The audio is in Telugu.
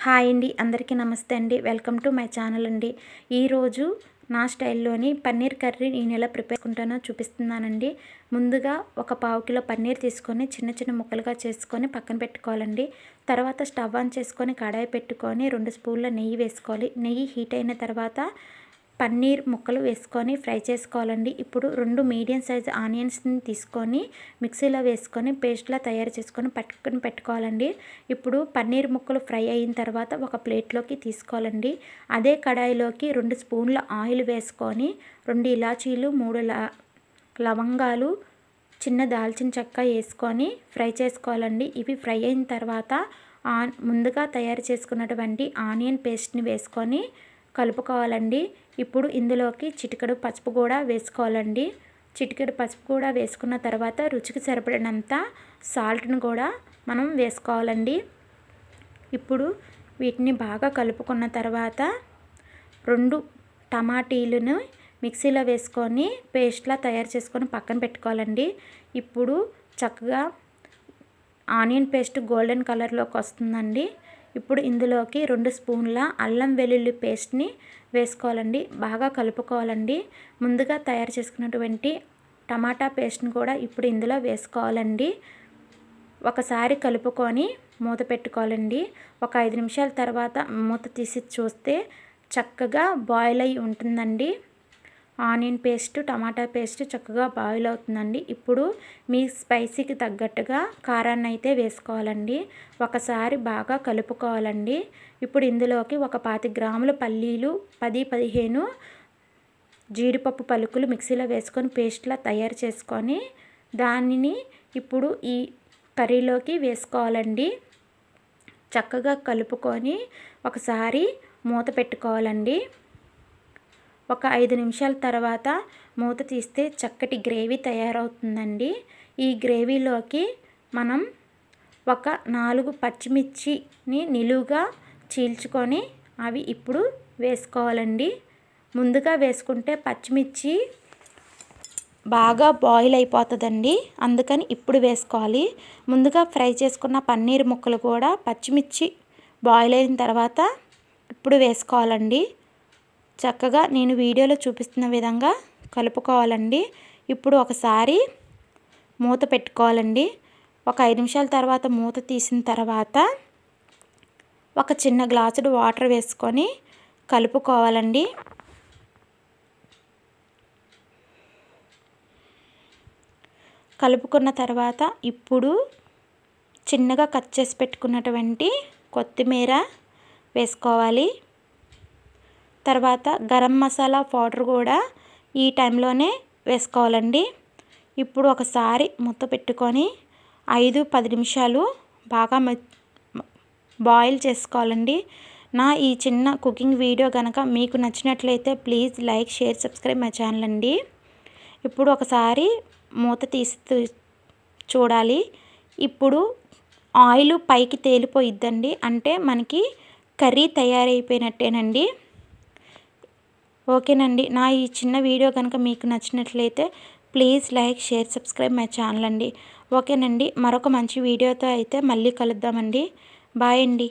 హాయ్ అండి, అందరికీ నమస్తే అండి. వెల్కమ్ టు మై ఛానల్ అండి. ఈరోజు నా స్టైల్లోని పన్నీర్ కర్రీ నేను ఎలా ప్రిపేర్ చేసుకుంటానో చూపిస్తున్నానండి. ముందుగా ఒక పావు కిలో పన్నీర్ తీసుకొని చిన్న చిన్న ముక్కలుగా చేసుకొని పక్కన పెట్టుకోవాలండి. తర్వాత స్టవ్ ఆన్ చేసుకొని కడాయి పెట్టుకొని 2 స్పూన్ల నెయ్యి వేసుకోవాలి. నెయ్యి హీట్ అయిన తర్వాత పన్నీర్ ముక్కలు వేసుకొని ఫ్రై చేసుకోవాలండి. ఇప్పుడు 2 మీడియం సైజ్ ఆనియన్స్ని తీసుకొని మిక్సీలో వేసుకొని పేస్ట్లా తయారు చేసుకొని పట్టుకొని పెట్టుకోవాలండి. ఇప్పుడు పన్నీర్ ముక్కలు ఫ్రై అయిన తర్వాత ఒక ప్లేట్లోకి తీసుకోవాలండి. అదే కడాయిలోకి 2 స్పూన్ల ఆయిల్ వేసుకొని 2 ఇలాచీలు 3 లవంగాలు చిన్న దాల్చిన చెక్క వేసుకొని ఫ్రై చేసుకోవాలండి. ఇవి ఫ్రై అయిన తర్వాత ముందుగా తయారు చేసుకున్నటువంటి ఆనియన్ పేస్ట్ని వేసుకొని కలుపుకోవాలండి. ఇప్పుడు ఇందులోకి చిటికెడు పసుపు కూడా వేసుకోవాలండి. చిటికెడు పసుపు కూడా వేసుకున్న తర్వాత రుచికి సరిపడినంత సాల్ట్ను కూడా మనం వేసుకోవాలండి. ఇప్పుడు వీటిని బాగా కలుపుకున్న తర్వాత 2 టమాటీలను మిక్సీలో వేసుకొని పేస్ట్లా తయారు చేసుకొని పక్కన పెట్టుకోవాలండి. ఇప్పుడు చక్కగా ఆనియన్ పేస్ట్ గోల్డెన్ కలర్లోకి వస్తుందండి. ఇప్పుడు ఇందులోకి 2 స్పూన్ల అల్లం వెల్లుల్లి పేస్ట్ని వేసుకోవాలండి. బాగా కలుపుకోవాలండి. ముందుగా తయారు చేసుకున్నటువంటి టమాటా పేస్ట్ని కూడా ఇప్పుడు ఇందులో వేసుకోవాలండి. ఒకసారి కలుపుకొని మూత పెట్టుకోవాలండి. ఒక 5 నిమిషాల తర్వాత మూత తీసి చూస్తే చక్కగా బాయిల్ అయి ఉంటుందండి. ఆనియన్ పేస్ట్ టమాటా పేస్ట్ చక్కగా బాయిల్ అవుతుందండి. ఇప్పుడు మీ స్పైసీకి తగ్గట్టుగా కారాన్ని అయితే వేసుకోవాలండి. ఒకసారి బాగా కలుపుకోవాలండి. ఇప్పుడు ఇందులోకి ఒక 25 గ్రాముల పల్లీలు 10-15 జీడిపప్పు పలుకులు మిక్సీలో వేసుకొని పేస్ట్లా తయారు చేసుకొని దానిని ఇప్పుడు ఈ కర్రీలోకి వేసుకోవాలండి. చక్కగా కలుపుకొని ఒకసారి మూత పెట్టుకోవాలండి. ఒక 5 నిమిషాల తర్వాత మూత తీస్తే చక్కటి గ్రేవీ తయారవుతుందండి. ఈ గ్రేవీలోకి మనం ఒక 4 పచ్చిమిర్చిని నిలువుగా చీల్చుకొని అవి ఇప్పుడు వేసుకోవాలండి. ముందుగా వేసుకుంటే పచ్చిమిర్చి బాగా బాయిల్ అయిపోతుందండి. అందుకని ఇప్పుడు వేసుకోవాలి. ముందుగా ఫ్రై చేసుకున్న పన్నీర్ ముక్కలు కూడా పచ్చిమిర్చి బాయిల్ అయిన తర్వాత ఇప్పుడు వేసుకోవాలండి. చక్కగా నేను వీడియోలో చూపిస్తున్న విధంగా కలుపుకోవాలండి. ఇప్పుడు ఒకసారి మూత పెట్టుకోవాలండి. ఒక 5 నిమిషాల తర్వాత మూత తీసిన తర్వాత ఒక చిన్న గ్లాసుడు వాటర్ వేసుకొని కలుపుకోవాలండి. కలుపుకున్న తర్వాత ఇప్పుడు చిన్నగా కట్ చేసి పెట్టుకున్నటువంటి కొత్తిమీర వేసుకోవాలి. తర్వాత గరం మసాలా పౌడర్ కూడా ఈ టైంలోనే వేసుకోవాలండి. ఇప్పుడు ఒకసారి మూత పెట్టుకొని 5-10 నిమిషాలు బాగా బాయిల్ చేసుకోవాలండి. నా ఈ చిన్న కుకింగ్ వీడియో కనుక మీకు నచ్చినట్లయితే please like, share, subscribe my channel అండి. ఇప్పుడు ఒకసారి మూత తీసి చూడాలి. ఇప్పుడు ఆయిల్ పైకి తేలిపోయిద్దండి. అంటే మనకి కర్రీ తయారైపోయినట్టేనండి. ఓకేనండి. నా ఈ చిన్న వీడియో కనుక మీకు నచ్చినట్లయితే please like, share, subscribe my channel అండి. ఓకేనండి. మరొక మంచి వీడియోతో అయితే మళ్ళీ కలుద్దామండి. బాయ్ అండి.